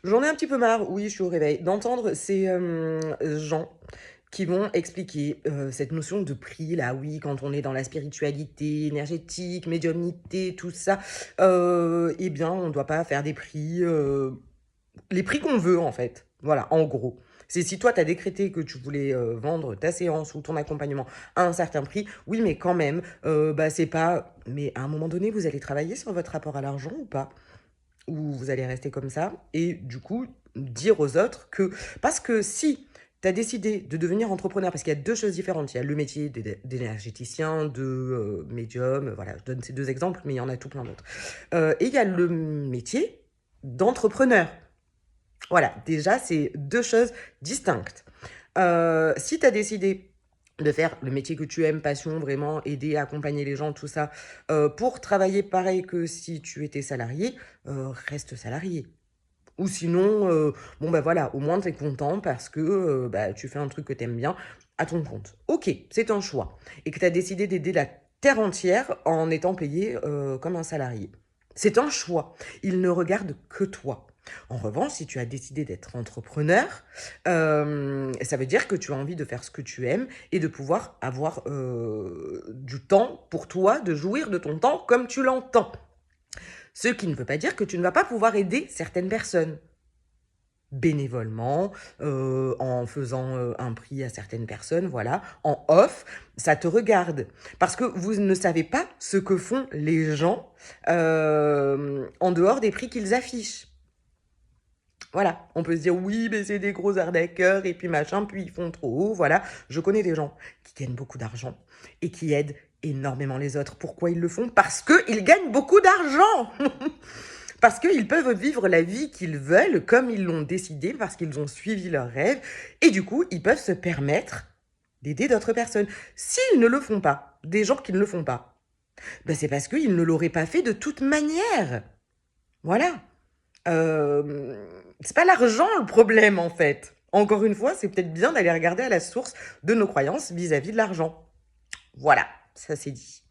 J'en ai un petit peu marre, oui, je suis au réveil, d'entendre ces gens qui vont expliquer cette notion de prix, là, oui, quand on est dans la spiritualité énergétique, médiumnité, tout ça, eh bien, on ne doit pas faire des prix, les prix qu'on veut, en fait. Voilà, en gros. C'est si toi, tu as décrété que tu voulais vendre ta séance ou ton accompagnement à un certain prix, oui, mais quand même, bah, c'est pas. Mais à un moment donné, vous allez travailler sur votre rapport à l'argent ou pas? Ou vous allez rester comme ça et du coup, dire aux autres que parce que si tu as décidé de devenir entrepreneur, parce qu'il y a 2 choses différentes, il y a le métier d'énergéticien, de, médium, voilà, je donne ces 2 exemples, mais il y en a tout plein d'autres. Et il y a le métier d'entrepreneur. Voilà, déjà, c'est 2 choses distinctes. Si tu as décidé de faire le métier que tu aimes, passion, vraiment aider, accompagner les gens, tout ça, pour travailler pareil que si tu étais salarié, reste salarié. Ou sinon, bon, bah, voilà, au moins tu es content parce que, bah, tu fais un truc que tu aimes bien à ton compte. OK, c'est un choix et que tu as décidé d'aider la terre entière en étant payé, comme un salarié. C'est un choix. Il ne regarde que toi. En revanche, si tu as décidé d'être entrepreneur, ça veut dire que tu as envie de faire ce que tu aimes et de pouvoir avoir, du temps pour toi, de jouir de ton temps comme tu l'entends. Ce qui ne veut pas dire que tu ne vas pas pouvoir aider certaines personnes. Bénévolement, en faisant, un prix à certaines personnes, voilà, en off, ça te regarde. Parce que vous ne savez pas ce que font les gens, en dehors des prix qu'ils affichent. Voilà, on peut se dire: «Oui, mais c'est des gros arnaqueurs et puis machin, puis ils font trop haut», voilà. Je connais des gens qui gagnent beaucoup d'argent et qui aident énormément les autres. Pourquoi ils le font? Parce qu'ils gagnent beaucoup d'argent! Parce qu'ils peuvent vivre la vie qu'ils veulent, comme ils l'ont décidé, parce qu'ils ont suivi leurs rêves et du coup, ils peuvent se permettre d'aider d'autres personnes. S'ils ne le font pas, des gens qui ne le font pas, ben c'est parce qu'ils ne l'auraient pas fait de toute manière. Voilà. Hem, c'est pas l'argent le problème, en fait. Encore une fois, c'est peut-être bien d'aller regarder à la source de nos croyances vis-à-vis de l'argent. Voilà, ça c'est dit.